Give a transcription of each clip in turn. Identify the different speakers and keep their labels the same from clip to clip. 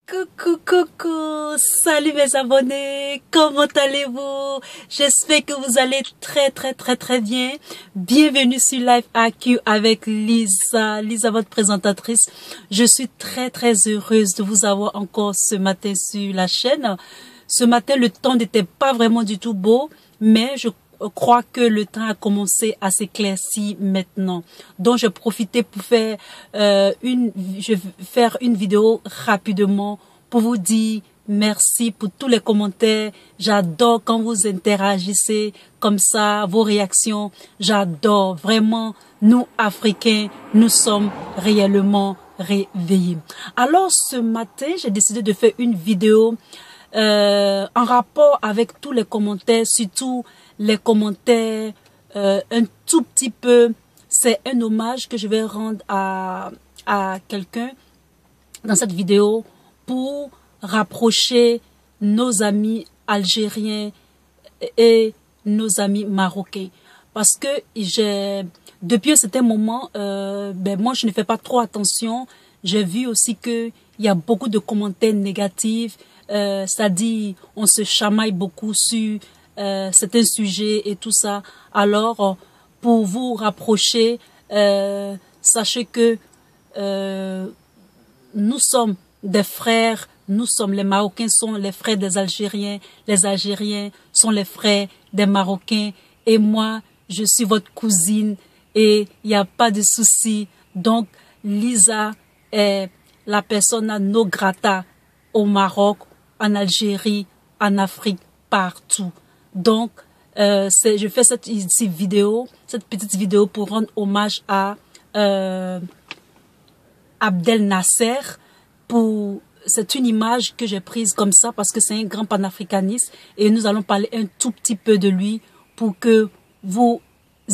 Speaker 1: Coucou, coucou, salut mes abonnés, comment allez-vous? J'espère que vous allez très bien. Bienvenue sur Live AQ avec Lisa, votre présentatrice. Je suis très heureuse de vous avoir encore ce matin sur la chaîne. Ce matin, le temps n'était pas vraiment du tout beau, mais je crois que le temps a commencé à s'éclaircir maintenant. Donc, j'ai profité pour faire une vidéo rapidement pour vous dire merci pour tous les commentaires. J'adore quand vous interagissez comme ça, vos réactions. J'adore vraiment. Nous, Africains, nous sommes réellement réveillés. Alors, ce matin, j'ai décidé de faire une vidéo en rapport avec tous les commentaires, surtout les commentaires un tout petit peu. C'est un hommage que je vais rendre à quelqu'un dans cette vidéo pour rapprocher nos amis algériens et nos amis marocains. Parce que depuis un certain moment, moi je ne fais pas trop attention. J'ai vu aussi que il y a beaucoup de commentaires négatifs. C'est-à-dire on se chamaille beaucoup sur certains sujets et tout ça. Alors, pour vous rapprocher, sachez que nous sommes des frères, les Marocains sont les frères des Algériens, les Algériens sont les frères des Marocains, et moi, je suis votre cousine, et il n'y a pas de souci. Donc, Lisa est la persona non grata au Maroc, en Algérie, en Afrique, partout. Donc, je fais cette petite vidéo pour rendre hommage à Abdel Nasser. C'est une image que j'ai prise comme ça parce que c'est un grand panafricaniste et nous allons parler un tout petit peu de lui pour que vous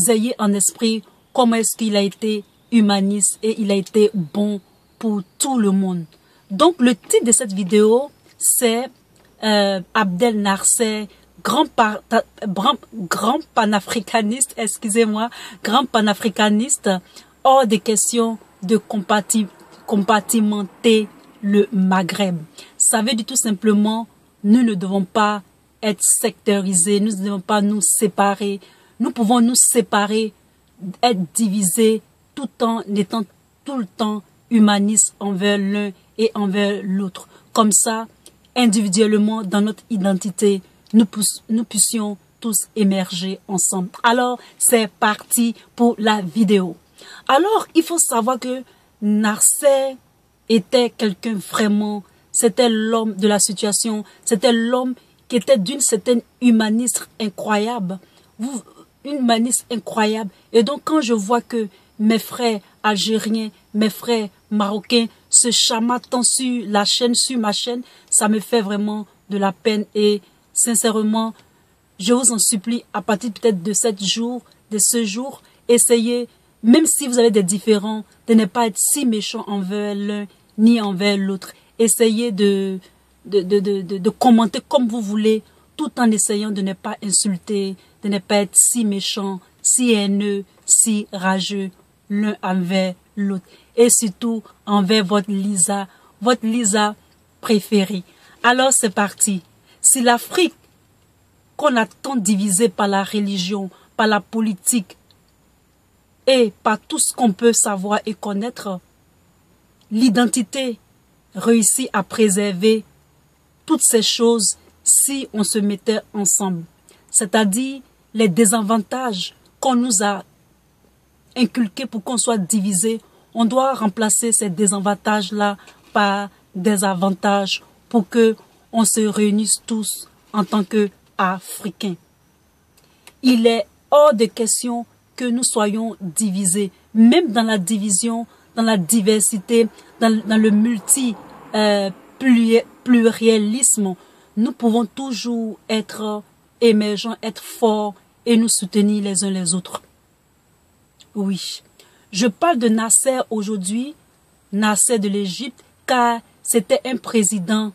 Speaker 1: ayez en esprit comment est-ce qu'il a été humaniste et il a été bon pour tout le monde. Donc, le titre de cette vidéo, c'est Abdel Nasser, grand panafricaniste, excusez-moi, grand panafricaniste, hors des questions de compartimenter le Maghreb. Ça veut dire tout simplement, nous ne devons pas être sectorisés, nous ne devons pas nous séparer. Nous pouvons nous séparer, être divisés, tout en étant tout le temps humanistes envers l'un et envers l'autre. Comme ça, individuellement, dans notre identité, nous puissions tous émerger ensemble. Alors, c'est parti pour la vidéo. Alors, il faut savoir que Nasser était quelqu'un vraiment, c'était l'homme de la situation, c'était l'homme qui était d'une certaine humanisme incroyable. Une humanisme incroyable. Et donc, quand je vois que mes frères algériens, mes frères marocains se chamatent sur la chaîne, sur ma chaîne, ça me fait vraiment de la peine. Et sincèrement, je vous en supplie, à partir peut-être de ce jour, essayez, même si vous avez des différends, de ne pas être si méchant envers l'un ni envers l'autre. Essayez de commenter comme vous voulez, tout en essayant de ne pas insulter, de ne pas être si méchant, si haineux, si rageux l'un envers l'autre. Et surtout envers votre Lisa préférée. Alors c'est parti. Si l'Afrique, qu'on a tant divisée par la religion, par la politique et par tout ce qu'on peut savoir et connaître, l'identité réussit à préserver toutes ces choses si on se mettait ensemble. C'est-à-dire les désavantages qu'on nous a inculqués pour qu'on soit divisé, on doit remplacer ces désavantages-là par des avantages pour que on se réunisse tous en tant qu'Africains. Il est hors de question que nous soyons divisés, même dans la division, dans la diversité, dans le plurialisme, nous pouvons toujours être émergents, être forts et nous soutenir les uns les autres. Oui, je parle de Nasser aujourd'hui, Nasser de l'Égypte, car c'était un président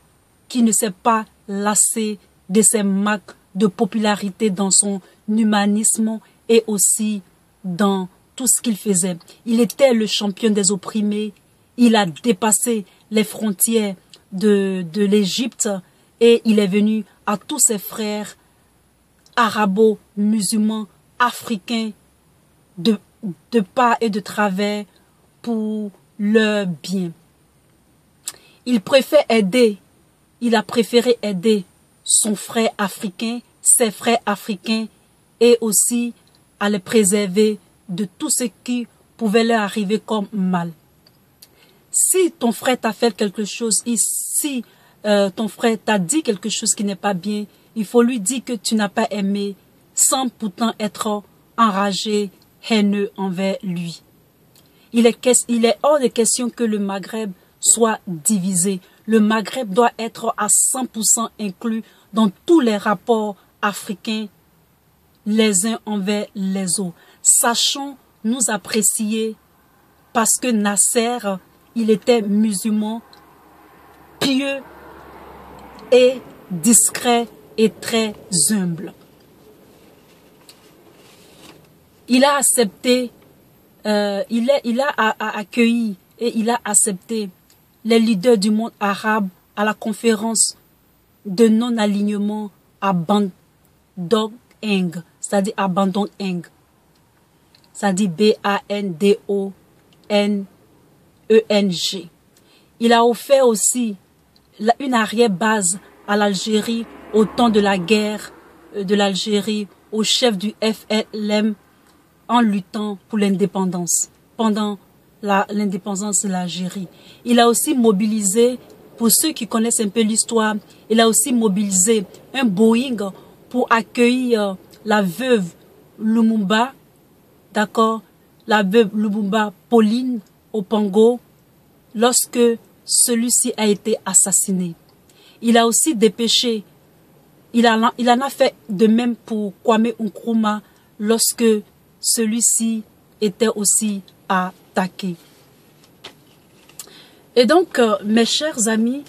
Speaker 1: qui ne s'est pas lassé de ses marques de popularité dans son humanisme et aussi dans tout ce qu'il faisait. Il était le champion des opprimés, il a dépassé les frontières de l'Égypte et il est venu à tous ses frères arabo-musulmans, africains, de part et de travers pour leur bien. Il a préféré aider son frère africain, ses frères africains et aussi à les préserver de tout ce qui pouvait leur arriver comme mal. Si ton frère t'a fait quelque chose, si ton frère t'a dit quelque chose qui n'est pas bien, il faut lui dire que tu n'as pas aimé sans pourtant être enragé, haineux envers lui. Il est hors de question que le Maghreb soit divisé. Le Maghreb doit être à 100% inclus dans tous les rapports africains les uns envers les autres. Sachons nous apprécier parce que Nasser, il était musulman, pieux et discret et très humble. Il a accepté, il a accueilli et il a accepté les leaders du monde arabe à la conférence de non-alignement à Bandung, c'est-à-dire à Bandung, c'est-à-dire B-A-N-D-O-N-E-N-G. Il a offert aussi une arrière-base à l'Algérie au temps de la guerre de l'Algérie au chef du FLN en luttant pour l'indépendance, pendant l'indépendance de l'Algérie. Il a aussi mobilisé, pour ceux qui connaissent un peu l'histoire, il a aussi mobilisé un Boeing pour accueillir la veuve Lumumba, d'accord, la veuve Lumumba Pauline Opango, lorsque celui-ci a été assassiné. Il a aussi dépêché, il en a fait de même pour Kwame Nkrumah lorsque celui-ci était aussi attaqué. Et donc, mes chers amis,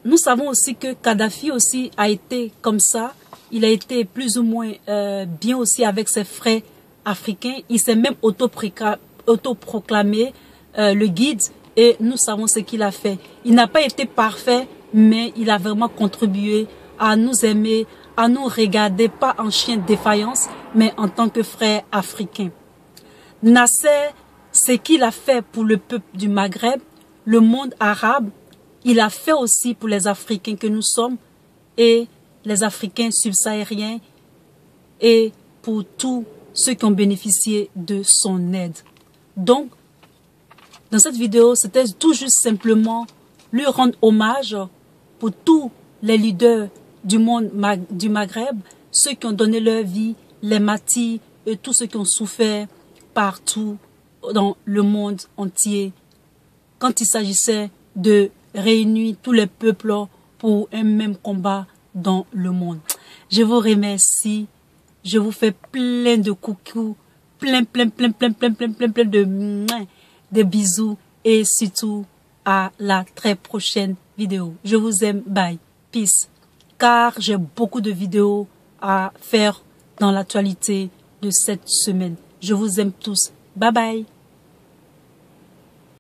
Speaker 1: nous savons aussi que Kadhafi aussi a été comme ça. Il a été plus ou moins bien aussi avec ses frères africains. Il s'est même autoproclamé le guide et nous savons ce qu'il a fait. Il n'a pas été parfait, mais il a vraiment contribué à nous aimer, à nous regarder, pas en chien de défaillance, mais en tant que frère africain. Nasser, ce qu'il a fait pour le peuple du Maghreb, le monde arabe, il a fait aussi pour les Africains que nous sommes et les Africains subsahariens et pour tous ceux qui ont bénéficié de son aide. Donc, dans cette vidéo, c'était tout juste simplement lui rendre hommage pour tous les leaders du monde du Maghreb, ceux qui ont donné leur vie, les martyrs et tous ceux qui ont souffert partout dans le monde entier quand il s'agissait de réunir tous les peuples pour un même combat dans le monde. Je vous remercie. Je vous fais plein de coucou, plein de bisous et surtout à la très prochaine vidéo. Je vous aime. Bye. Peace. Car j'ai beaucoup de vidéos à faire dans l'actualité de cette semaine. Je vous aime tous. Bye bye.